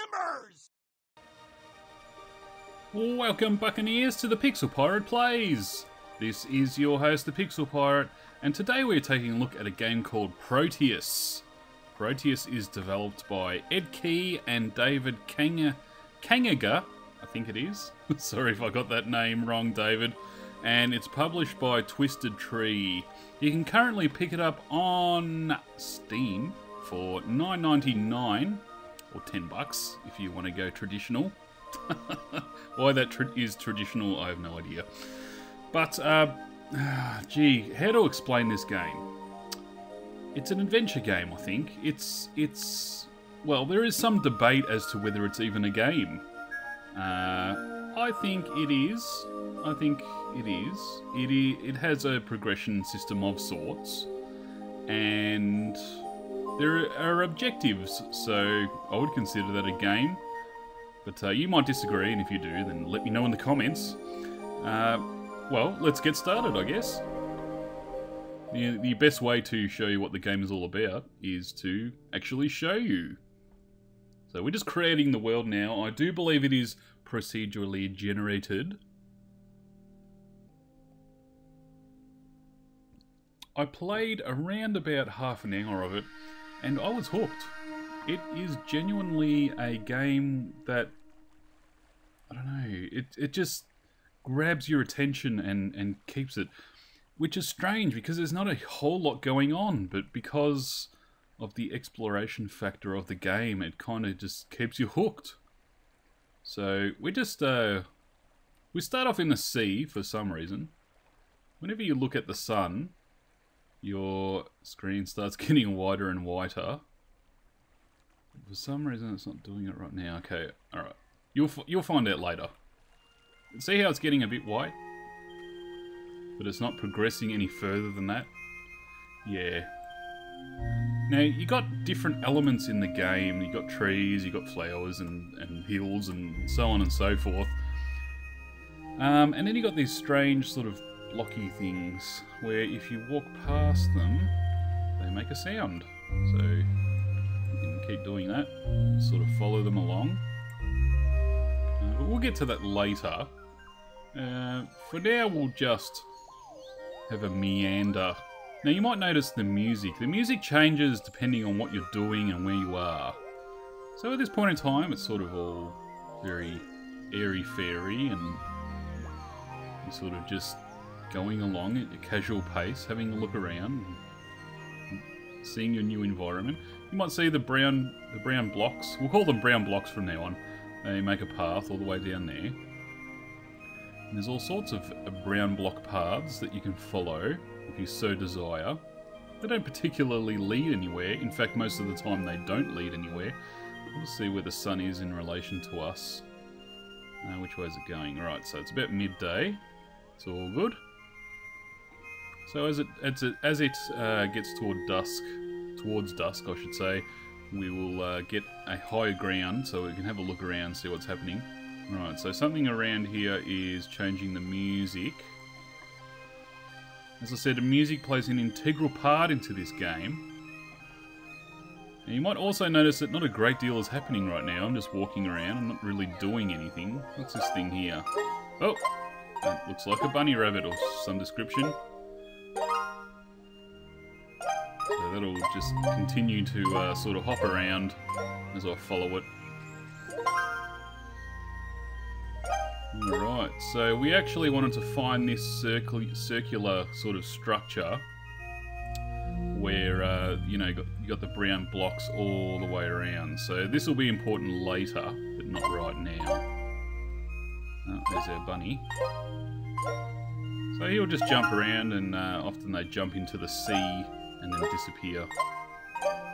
timbers! Welcome, Buccaneers, to the Pixel Pirate Plays. This is your host, the Pixel Pirate, and today we're taking a look at a game called Proteus. Proteus is developed by Ed Key and David Kangaga, I think it is. Sorry if I got that name wrong, David. And it's published by Twisted Tree. You can currently pick it up on Steam for $9.99 or $10 if you want to go traditional. Why that is traditional, I have no idea. But, gee, how to explain this game? It's an adventure game, I think. Well, there is some debate as to whether it's even a game. I think it is. It has a progression system of sorts, and there are objectives, so I would consider that a game. But you might disagree, and if you do, then let me know in the comments. Well, let's get started, I guess. The best way to show you what the game is all about is to actually show you. So we're just creating the world now. I do believe it is procedurally generated. I played around about half an hour of it, and I was hooked. It is genuinely a game that, I don't know, it just grabs your attention and keeps it. Which is strange, because there's not a whole lot going on, but because of the exploration factor of the game, it kind of just keeps you hooked. So, we start off in the sea for some reason. Whenever you look at the sun, your screen starts getting wider and whiter. For some reason, it's not doing it right now. Okay, alright. You'll find out later. See how it's getting a bit white? But it's not progressing any further than that? Yeah. Now, you got different elements in the game. You got trees, you got flowers and hills and so on and so forth. And then you got these strange sort of blocky things where if you walk past them, they make a sound. So you can keep doing that, sort of follow them along. But we'll get to that later. For now, we'll just have a meander. Now, you might notice the music. The music changes depending on what you're doing and where you are. So at this point in time, it's sort of all very airy-fairy, and you're sort of just going along at a casual pace, having a look around, seeing your new environment. You might see the brown blocks. We'll call them brown blocks from now on. They make a path all the way down there. And there's all sorts of brown block paths that you can follow if you so desire. They don't particularly lead anywhere. In fact, most of the time they don't lead anywhere. We'll see where the sun is in relation to us. Which way is it going? Right, so it's about midday. It's all good. So as it gets towards dusk, I should say, we will get a higher ground so we can have a look around, see what's happening. Right, so something around here is changing the music. As I said, the music plays an integral part into this game. And you might also notice that not a great deal is happening right now. I'm just walking around, I'm not really doing anything. What's this thing here? Oh! That looks like a bunny rabbit of some description. So that'll just continue to sort of hop around as I follow it. Alright, so we actually wanted to find this circular sort of structure where, you know, you got the brown blocks all the way around. So this will be important later, but not right now. Oh, there's our bunny. So he'll just jump around, and often they jump into the sea and then disappear.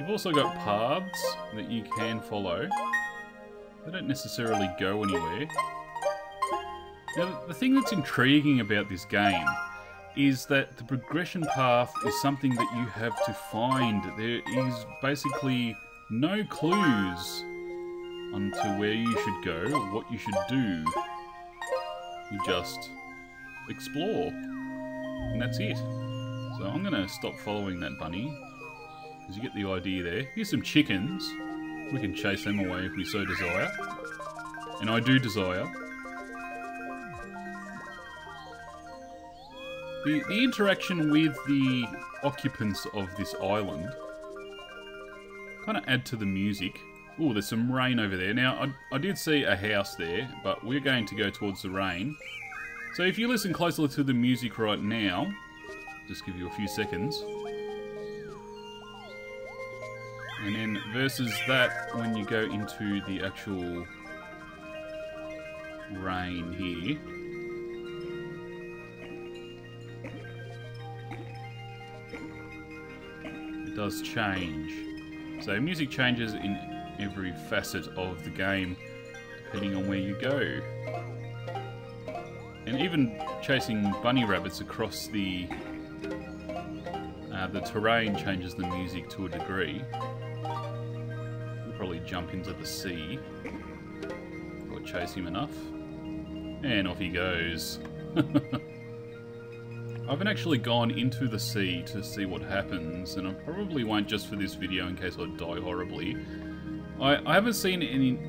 You've also got paths that you can follow. They don't necessarily go anywhere. Now, the thing that's intriguing about this game is that the progression path is something that you have to find. There is basically no clues onto where you should go or what you should do. You just explore, and that's it. So I'm going to stop following that bunny, because you get the idea there. Here's some chickens. We can chase them away if we so desire. And I do desire. The interaction with the occupants of this island kind of add to the music. Oh, there's some rain over there. Now, I did see a house there, but we're going to go towards the rain. So if you listen closely to the music right now, just give you a few seconds. And then versus that when you go into the actual rain here. It does change. So music changes in every facet of the game depending on where you go. And even chasing bunny rabbits across the terrain changes the music to a degree. We'll probably jump into the sea or chase him enough. And off he goes. I haven't actually gone into the sea to see what happens, and I probably won't just for this video in case I die horribly. I haven't seen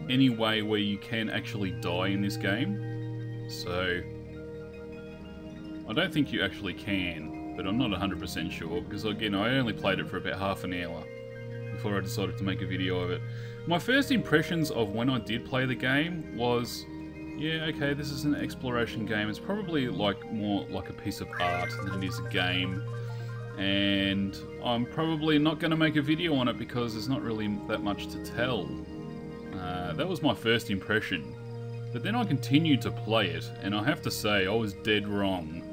any way where you can actually die in this game, so I don't think you actually can, but I'm not 100% sure, because again, I only played it for about half an hour before I decided to make a video of it. My first impressions of when I did play the game was, yeah, okay, this is an exploration game. It's probably more like a piece of art than it is a game. And I'm probably not going to make a video on it because there's not really that much to tell. That was my first impression. But then I continued to play it, and I have to say, I was dead wrong.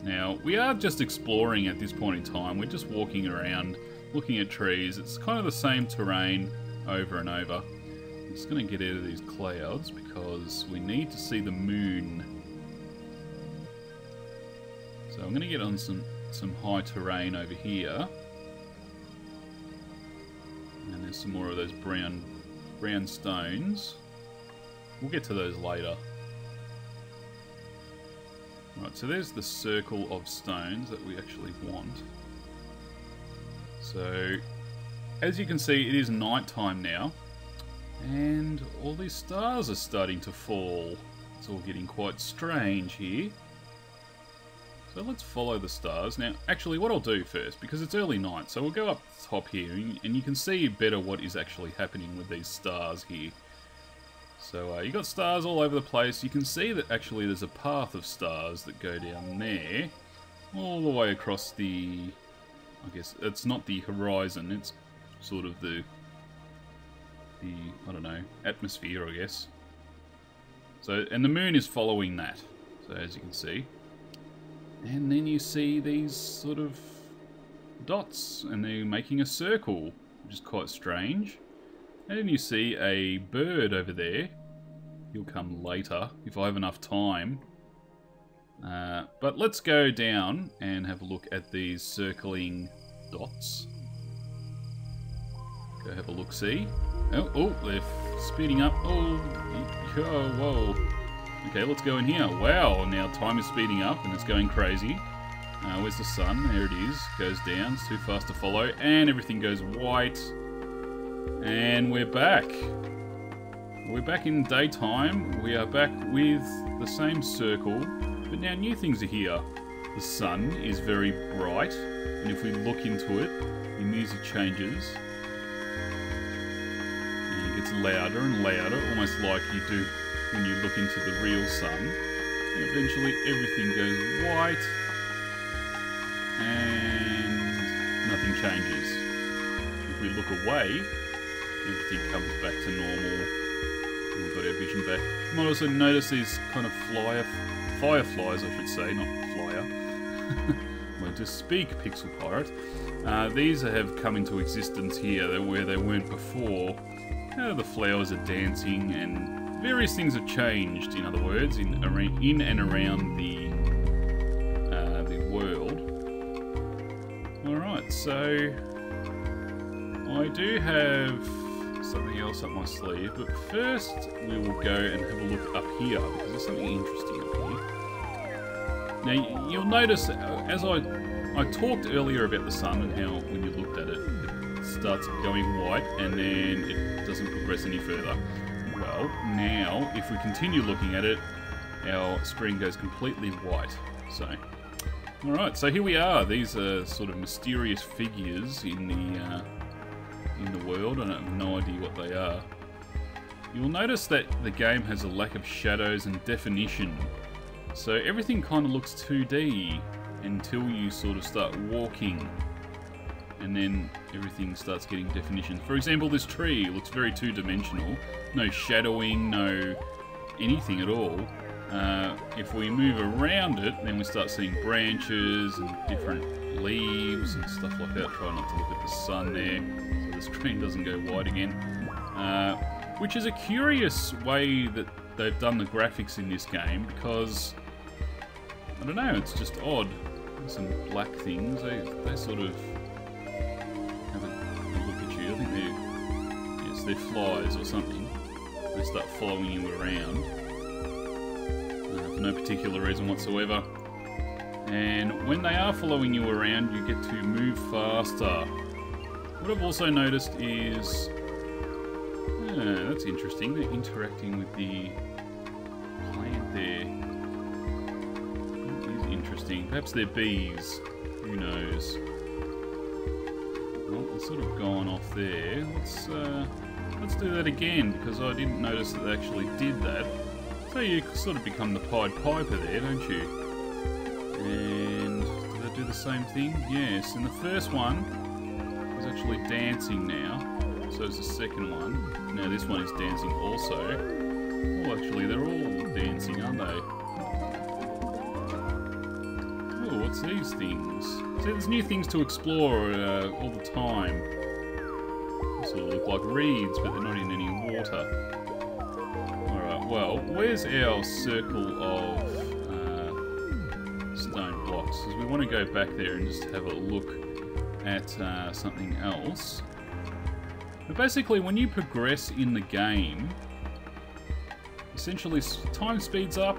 Now, we are just exploring at this point in time. We're just walking around, looking at trees. It's kind of the same terrain over and over. I'm just going to get out of these clouds because we need to see the moon. So I'm going to get on some high terrain over here. And there's some more of those brown stones. We'll get to those later. Right, so there's the circle of stones that we actually want. So, as you can see, it is night time now. And all these stars are starting to fall. It's all getting quite strange here. So let's follow the stars. Now, actually, what I'll do first, because it's early night, so we'll go up top here, and you can see better what is actually happening with these stars here. So you got stars all over the place. You can see that actually there's a path of stars that go down there, all the way across the, I guess, it's not the horizon, it's sort of the I don't know, atmosphere, I guess. So, and the moon is following that, so as you can see. And then you see these sort of dots, and they're making a circle, which is quite strange. And then you see a bird over there. He'll come later, if I have enough time. But let's go down and have a look at these circling dots. Go have a look-see. Oh, they're speeding up. Oh, whoa. Okay, let's go in here. Wow, now time is speeding up and it's going crazy. Where's the sun? There it is. Goes down. It's too fast to follow. And everything goes white. And we're back. We're back in daytime. We are back with the same circle. But now new things are here. The sun is very bright. And if we look into it, the music changes. And it gets louder and louder, almost like you do when you look into the real sun. And eventually everything goes white. And nothing changes. If we look away, everything comes back to normal. We've got our vision back. You might also notice these kind of fireflies, I should say, not flyer. Well, to speak, Pixel Pirate. These have come into existence here, where they weren't before. The flowers are dancing, and various things have changed. In other words, in and around the world. All right, so I do have something else up my sleeve, but first we will go and have a look up here, because there's something interesting up here. Now, you'll notice, as I talked earlier about the sun and how when you looked at it, it starts going white and then it doesn't progress any further. Well, now, if we continue looking at it, our screen goes completely white. So, alright, so here we are. These are sort of mysterious figures in the world. I have no idea what they are. You'll notice that the game has a lack of shadows and definition. So everything kind of looks 2D until you sort of start walking. And then everything starts getting definition. For example, this tree looks very two-dimensional. No shadowing, no anything at all. If we move around it, then we start seeing branches and different leaves and stuff like that. Try not to look at the sun there, so the screen doesn't go white again. Which is a curious way that they've done the graphics in this game, because, I don't know, it's just odd. Some black things, they sort of have a look at you. I think they're flies or something. They start following you around. For no particular reason whatsoever. And when they are following you around, you get to move faster. What I've also noticed is... that's interesting. They're interacting with the plant there. That is interesting. Perhaps they're bees. Who knows? Well, it's sort of gone off there. Let's do that again, because I didn't notice that they actually did that. So you sort of become the Pied Piper there, don't you? And did they do the same thing? Yes, and the first one is actually dancing now. So is the second one. Now this one is dancing also. Oh, actually they're all dancing, aren't they? Oh, what's these things? See, there's new things to explore all the time. They sort of look like reeds, but they're not in any water. Well, where's our circle of stone blocks? Because we want to go back there and just have a look at something else. But basically, when you progress in the game, essentially time speeds up.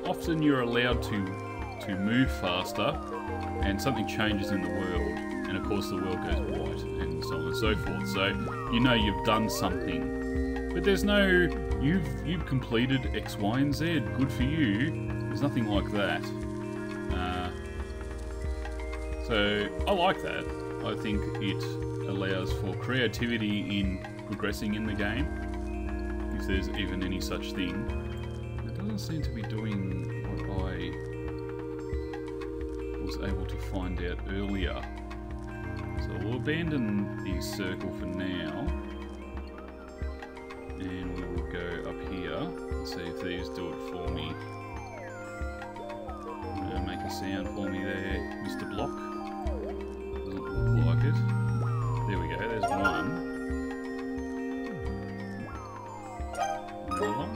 Often you're allowed to move faster, and something changes in the world. And of course, the world goes white, and so on and so forth. So you know you've done something. But there's no, you've completed X, Y, and Z. Good for you. There's nothing like that. So I like that. I think it allows for creativity in progressing in the game, if there's even any such thing. It doesn't seem to be doing what I was able to find out earlier. So we'll abandon the circle for now. And we will go up here and see if these do it for me. Make a sound for me there, Mr. Block. Doesn't look like it. There we go, there's one. Another one.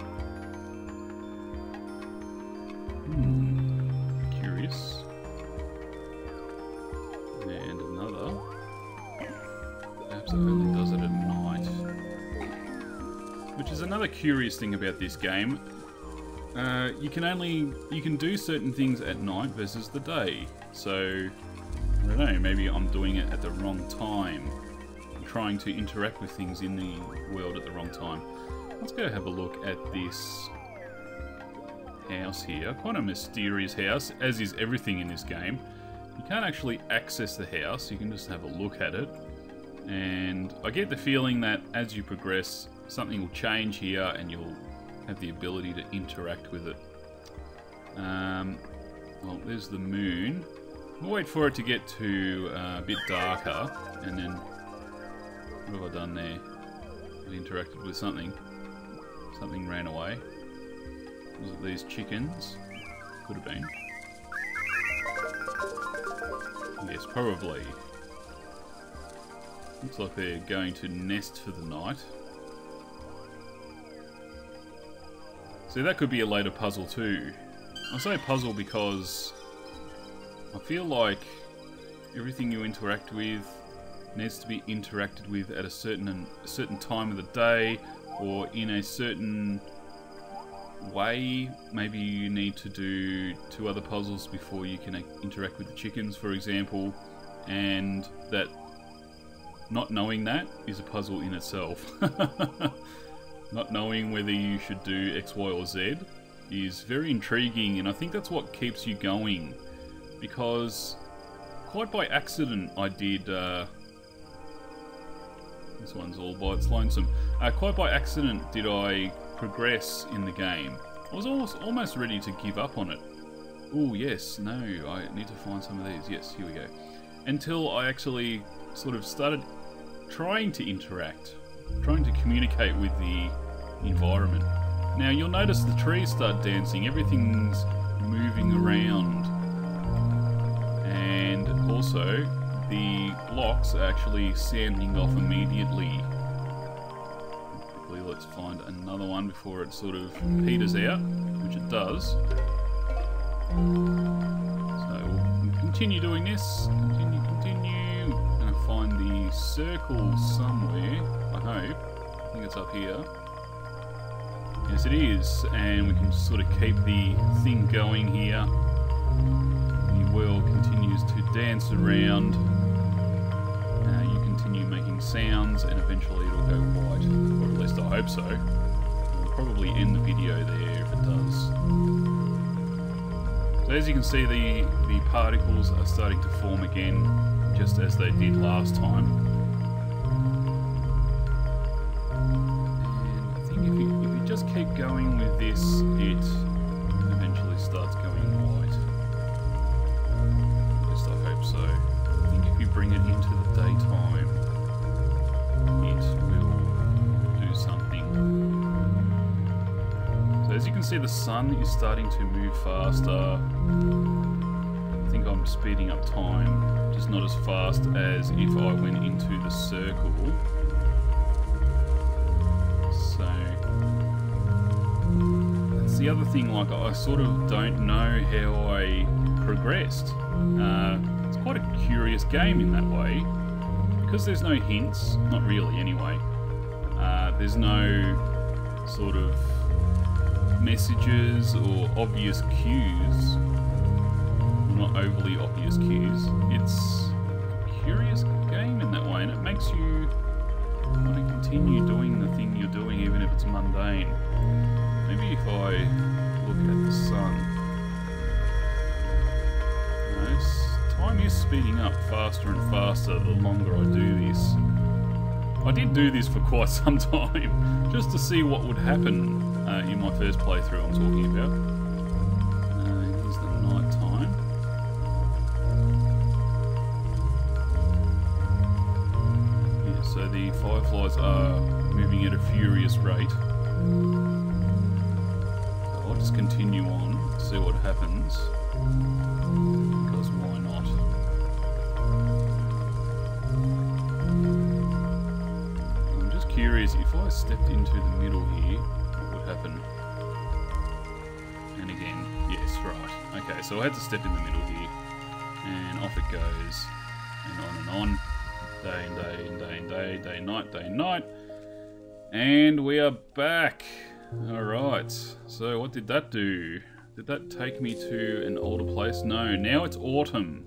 Curious. And another. Perhaps it only does it at night. Which is another curious thing about this game. You can do certain things at night versus the day. So, I don't know, maybe I'm doing it at the wrong time. I'm trying to interact with things in the world at the wrong time. Let's go have a look at this house here. Quite a mysterious house, as is everything in this game. You can't actually access the house, you can just have a look at it. And I get the feeling that as you progress, something will change here and you'll have the ability to interact with it. Well, there's the moon. We'll wait for it to get to a bit darker, and then... What have I done there? I interacted with something. Something ran away. Was it these chickens? Could have been. Yes, probably. Looks like they're going to nest for the night. So that could be a later puzzle too. I say puzzle because I feel like everything you interact with needs to be interacted with at a certain time of the day, or in a certain way. Maybe you need to do 2 other puzzles before you can interact with the chickens, for example, and that not knowing that is a puzzle in itself. Not knowing whether you should do X, Y, or Z is very intriguing, and I think that's what keeps you going. Because quite by accident I did... this one's all by its lonesome. Quite by accident did I progress in the game. I was almost ready to give up on it. Oh yes, no, I need to find some of these. Yes, here we go. Until I actually sort of started trying to interact, trying to communicate with the environment. Now you'll notice the trees start dancing, everything's moving around. And also, the blocks are actually sanding off immediately. Quickly, let's find another one before it sort of peters out, which it does. So we'll continue doing this. Continue. I'm going to find the circle somewhere, I hope. I think it's up here. Yes, it is. And we can sort of keep the thing going here. The world continues to dance around. You continue making sounds, and eventually it'll go white. Or at least I hope so. We'll probably end the video there if it does. So as you can see, the particles are starting to form again, just as they did last time. And I think if you just keep going with this, it eventually starts going white. At least I hope so. I think if you bring it into the daytime, it will do something. So as you can see, the sun is starting to move faster. I think I'm speeding up time, just not as fast as if I went into the circle. So that's the other thing, like I sort of don't know how I progressed. It's quite a curious game in that way, because there's no hints, not really anyway. There's no sort of messages or obvious cues. Well, not overly obvious cues. It's a curious game in that way, and it makes you want to continue doing the thing you're doing even if it's mundane. Maybe if I look at the sun. Time is speeding up faster and faster the longer I do this. I did do this for quite some time, just to see what would happen in my first playthrough I'm talking about. Here's the night time. Yeah, so the fireflies are moving at a furious rate. So I'll just continue on, see what happens. Because why not? I'm just curious, if I stepped into the middle here, what would happen? And again, yes, right. Okay, so I had to step in the middle here, and off it goes, and on. Day and day and day and day, day and night, and we are back. Alright, so what did that do? Did that take me to an older place? No, now it's autumn.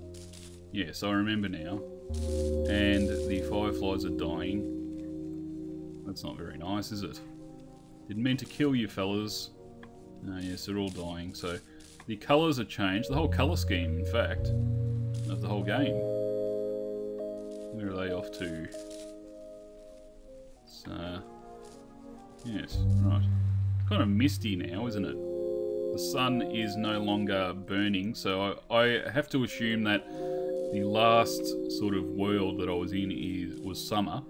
Yes, I remember now. And the fireflies are dying. That's not very nice, is it? Didn't mean to kill you fellas. Yes, they're all dying. So the colours are changed. The whole colour scheme, in fact, of the whole game. Where are they off to? So, yes, right. It's kind of misty now, isn't it? The sun is no longer burning, so I have to assume that the last sort of world that I was in was summer,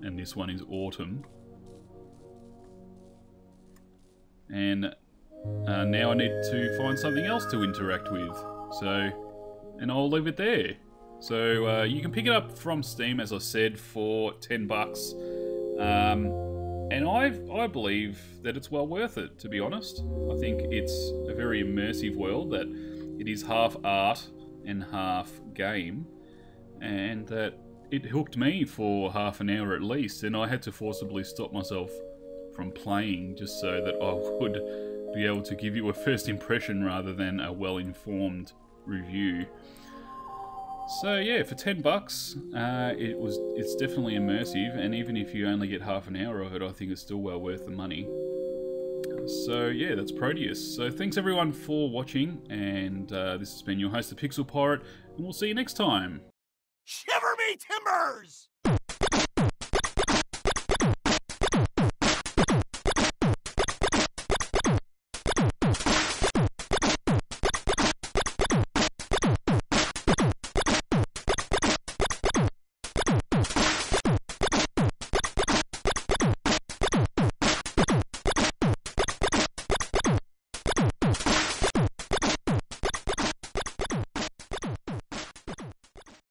and this one is autumn. And now I need to find something else to interact with. So, and I'll leave it there. So you can pick it up from Steam, as I said, for $10. And I believe that it's well worth it, to be honest. I think it's a very immersive world, that it is half art and half game, and that it hooked me for half an hour at least, and I had to forcibly stop myself from playing just so that I would be able to give you a first impression rather than a well-informed review. So yeah, for $10, it's definitely immersive, and even if you only get half an hour of it, I think it's still well worth the money. So yeah, that's Proteus. So thanks everyone for watching, and this has been your host, the Pixel Pirate, and we'll see you next time. Shiver me timbers!